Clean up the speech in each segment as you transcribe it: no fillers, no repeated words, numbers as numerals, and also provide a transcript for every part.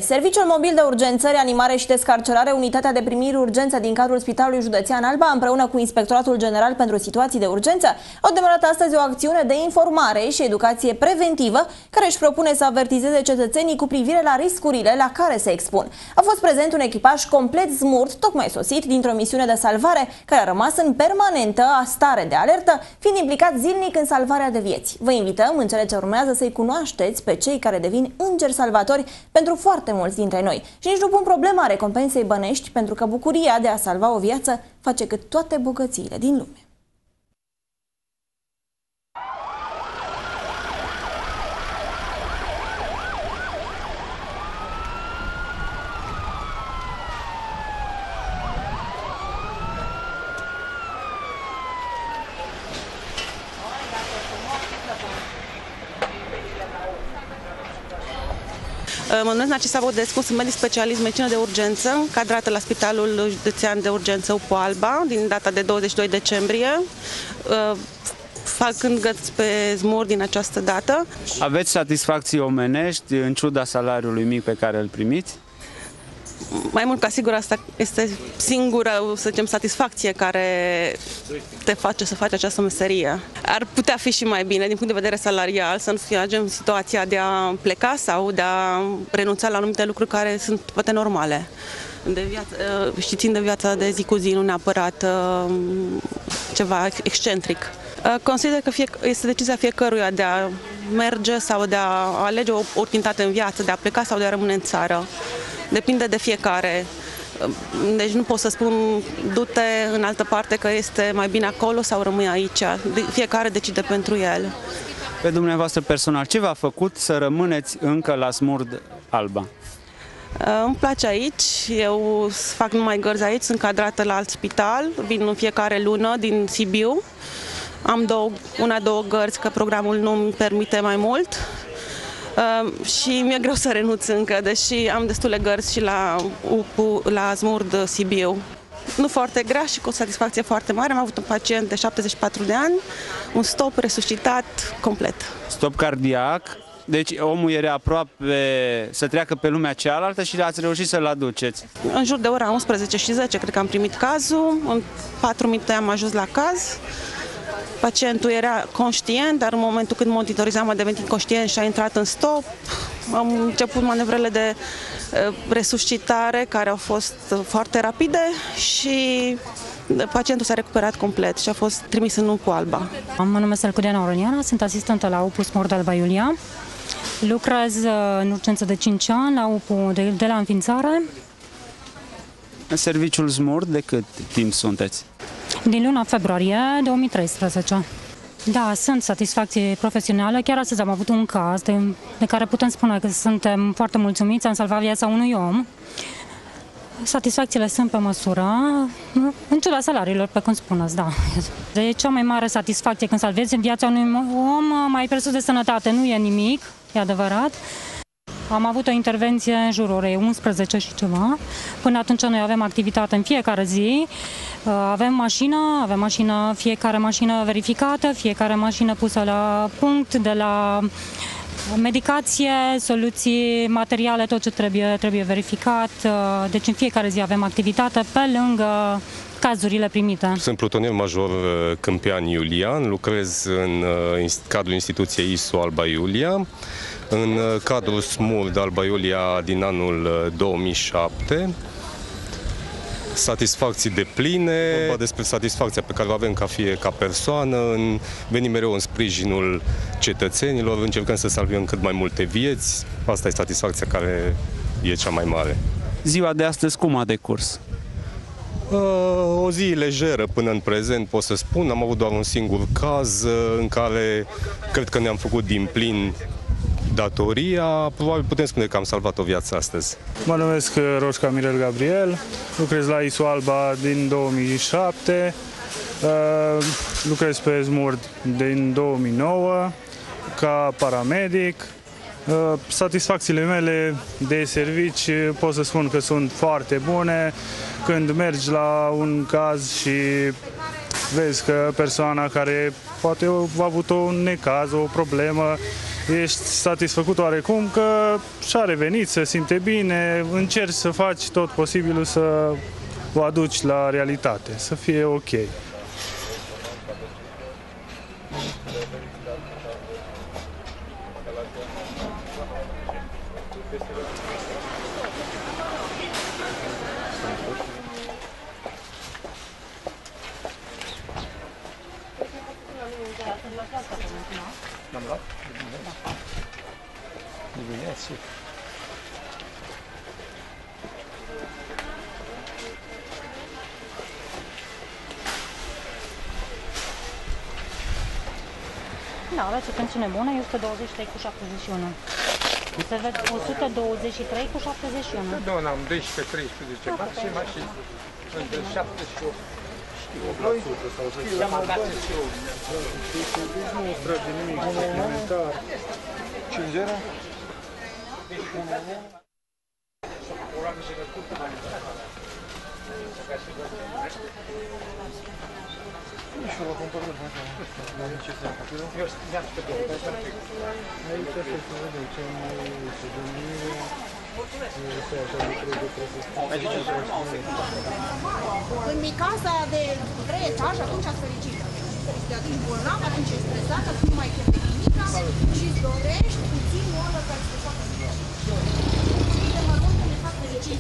Serviciul mobil de urgență, reanimare și descarcerare, unitatea de primiri urgență din cadrul Spitalului Județean Alba, împreună cu Inspectoratul General pentru Situații de Urgență, au demarat astăzi o acțiune de informare și educație preventivă care își propune să avertizeze cetățenii cu privire la riscurile la care se expun. A fost prezent un echipaj complet smurt, tocmai sosit dintr-o misiune de salvare, care a rămas în permanentă stare de alertă, fiind implicat zilnic în salvarea de vieți. Vă invităm în cele ce urmează să-i cunoașteți pe cei care devin îngeri salvatori pentru foarte mulți dintre noi. Și nici nu pun problema recompensei bănești, pentru că bucuria de a salva o viață face cât toate bogățiile din lume. Mă numesc Narcisa Vodescu, sunt medic specialist medicină de urgență, cadrată la Spitalul Județean de Urgență UPU Alba, din data de 22 decembrie, facând gărți pe zmur din această dată. Aveți satisfacții omenești în ciuda salariului mic pe care îl primiți? Mai mult ca sigur, asta este singura, să zicem, satisfacție care te face să faci această meserie. Ar putea fi și mai bine din punct de vedere salarial, să nu fim în situația de a pleca sau de a renunța la anumite lucruri care sunt poate normale de viață, și țin de viața de zi cu zi, nu neapărat ceva excentric. Consider că este decizia fiecăruia de a merge sau de a alege o oportunitate în viață, de a pleca sau de a rămâne în țară. Depinde de fiecare. Deci nu pot să spun du-te în altă parte că este mai bine acolo sau rămâi aici. Fiecare decide pentru el. Pe dumneavoastră personal, ce v-a făcut să rămâneți încă la Smurd Alba? Îmi place aici, eu fac numai gărzi aici, sunt cadrată la alt spital, vin în fiecare lună din Sibiu. Am două gărzi, că programul nu îmi permite mai mult. Și mi-e greu să renunț încă, deși am destule gărzi și la Smurd Sibiu. Nu foarte grea și cu o satisfacție foarte mare. Am avut un pacient de 74 de ani, un stop resuscitat complet. Stop cardiac, deci omul era aproape să treacă pe lumea cealaltă și ați reușit să-l aduceți. În jur de ora 11:10 cred că am primit cazul, în 4 minute am ajuns la caz. Pacientul era conștient, dar în momentul când monitorizam a devenit inconștient și a intrat în stop. Am început manevrele de resuscitare care au fost foarte rapide și pacientul s-a recuperat complet și a fost trimis în UPU Alba. Mă numesc Elcudiana Oroniana, sunt asistentă la UPU Smurd Alba Iulia. Lucrez în urgență de 5 ani la UPU de la înființare. În serviciul Smurd de cât timp sunteți? Din luna februarie 2013. Da, sunt satisfacție profesională. Chiar astăzi am avut un caz de care putem spune că suntem foarte mulțumiți. Am salvat viața unui om. Satisfacțiile sunt pe măsură, în ciuda salariilor, pe cum spuneți, da. De cea mai mare satisfacție când salvezi viața unui om, mai presus de sănătate, nu e nimic, e adevărat. Am avut o intervenție în jurul orei 11 și ceva. Până atunci noi avem activitate în fiecare zi. Avem mașină, fiecare mașină verificată, fiecare mașină pusă la punct, de la medicație, soluții materiale, tot ce trebuie verificat. Deci în fiecare zi avem activitate pe lângă cazurile primite. Sunt plutonier major Câmpian Iulian, lucrez în cadrul instituției ISU Alba Iulia, în cadrul SMURD Alba Iulia din anul 2007. Satisfacții depline, vorba despre satisfacția pe care o avem ca persoană, venim mereu în sprijinul cetățenilor, încercăm să salvăm cât mai multe vieți. Asta e satisfacția care e cea mai mare. Ziua de astăzi cum a decurs? O zi lejeră până în prezent, pot să spun. Am avut doar un singur caz în care cred că ne-am făcut din plin datoria. Probabil putem spune că am salvat o viață astăzi. Mă numesc Roșca Mirel Gabriel, lucrez la ISU Alba din 2007, lucrez pe Smurd din 2009 ca paramedic. Satisfacțiile mele de servici pot să spun că sunt foarte bune. Când mergi la un caz și vezi că persoana care poate a avut un necaz, o problemă, ești satisfăcut oarecum că și-a revenit, se simte bine, încerci să faci tot posibilul să o aduci la realitate, să fie ok. Da, aveți o pensiune bună, e 123 cu 71. Se vede 123 cu 71. Doamna, am 12-13 maxima și între 7 și 8. Știu, am dat și eu. Nu trage nimic suplimentar. 5-0? Când mi casa de 3 etaje, atunci ați fericit. Te atingi bolnav, atunci ești stresat, atunci nu mai cheltuie nimic și îți dorești puțin o oră care să te facă fericit. De mărunt ne fac fericit.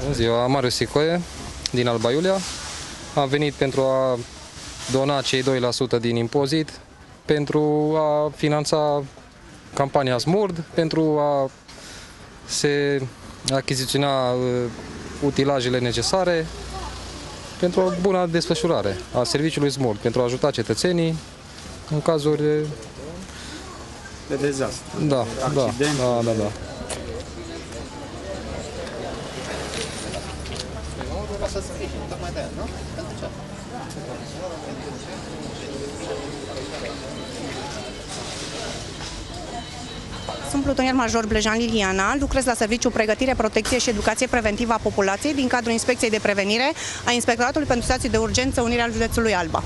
Bună ziua, Marius Sicoie, din Alba Iulia. Am venit pentru a dona cei 2% din impozit pentru a finanța campania Smurd, pentru a se achiziționa utilajele necesare pentru o bună desfășurare a serviciului Smurd, pentru a ajuta cetățenii în cazuri De dezastru. da. Sunt plutonier major Blejan Liliana, lucrez la Serviciul Pregătire, Protecție și Educație Preventivă a Populației din cadrul Inspecției de Prevenire a Inspectoratului pentru Situații de Urgență Unirea al județului Alba.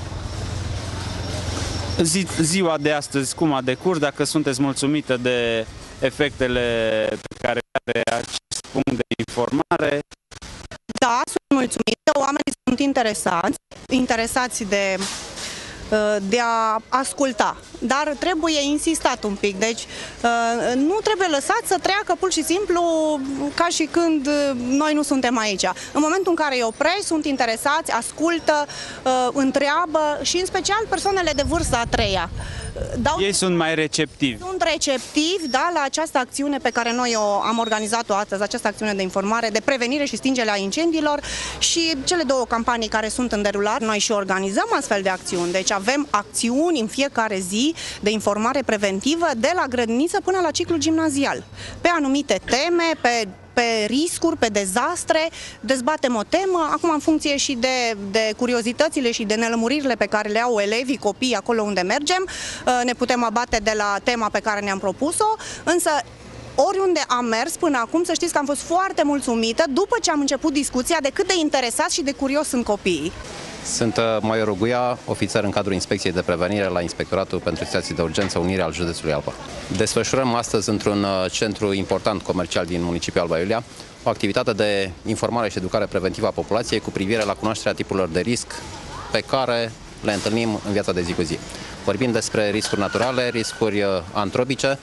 Ziua de astăzi, cum a decurs, dacă sunteți mulțumită de efectele pe care are acest punct de informare? Da, sunt mulțumită, oamenii sunt interesați de a asculta, dar trebuie insistat un pic, deci nu trebuie lăsat să treacă pur și simplu ca și când noi nu suntem aici. În momentul în care îi oprești, sunt interesați, ascultă, întreabă și în special persoanele de vârstă a treia. Ei sunt mai receptivi. Sunt receptivi, da, la această acțiune pe care noi am organizat-o astăzi, această acțiune de informare, de prevenire și stingere a incendiilor și cele două campanii care sunt în derulare. Noi și organizăm astfel de acțiuni, deci avem acțiuni în fiecare zi de informare preventivă de la grădiniță până la ciclu gimnazial, pe anumite teme, pe riscuri, pe dezastre, dezbatem o temă, acum în funcție și de curiozitățile și de nelămuririle pe care le au elevii, copiii acolo unde mergem, ne putem abate de la tema pe care ne-am propus-o, însă oriunde am mers până acum, să știți că am fost foarte mulțumită după ce am început discuția de cât de interesați și de curios sunt copiii. Sunt Majorul Guia, ofițer în cadrul Inspecției de Prevenire la Inspectoratul pentru Situații de Urgență Unirea al județului Alba. Desfășurăm astăzi într-un centru important comercial din municipiul Alba Iulia o activitate de informare și educare preventivă a populației cu privire la cunoașterea tipurilor de risc pe care le întâlnim în viața de zi cu zi. Vorbim despre riscuri naturale, riscuri antropice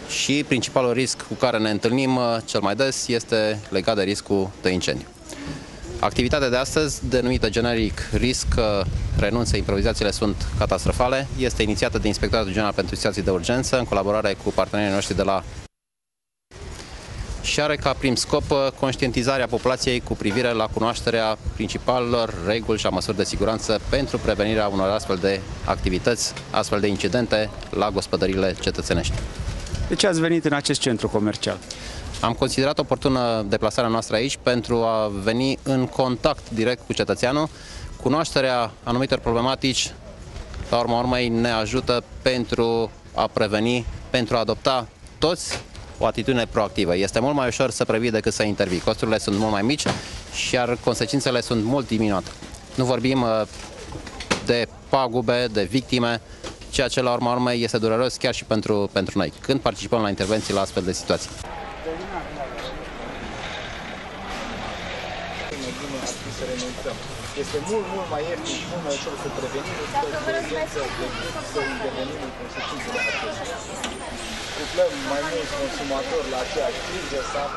și principalul risc cu care ne întâlnim cel mai des este legat de riscul de incendiu. Activitatea de astăzi, denumită generic Risc, renunță, improvizațiile sunt catastrofale, este inițiată de Inspectoratul General pentru Situații de Urgență în colaborare cu partenerii noștri de la și are ca prim scop conștientizarea populației cu privire la cunoașterea principalelor reguli și a măsuri de siguranță pentru prevenirea unor astfel de activități, astfel de incidente la gospodăriile cetățenești. De ce ați venit în acest centru comercial? Am considerat oportună deplasarea noastră aici pentru a veni în contact direct cu cetățeanul. Cunoașterea anumitor problematici, la urma urmei, ne ajută pentru a preveni, pentru a adopta toți o atitudine proactivă. Este mult mai ușor să previi decât să intervii. Costurile sunt mult mai mici și iar consecințele sunt mult diminuate. Nu vorbim de pagube, de victime, ceea ce la urma urmei este dureros chiar și pentru noi, când participăm la intervenții la astfel de situații. Este mult mai ieftin și mult mai ușor să prevenim decât să intervenim în consecințele acestea. Cuplăm mai mulți consumatori la aceeași criză sau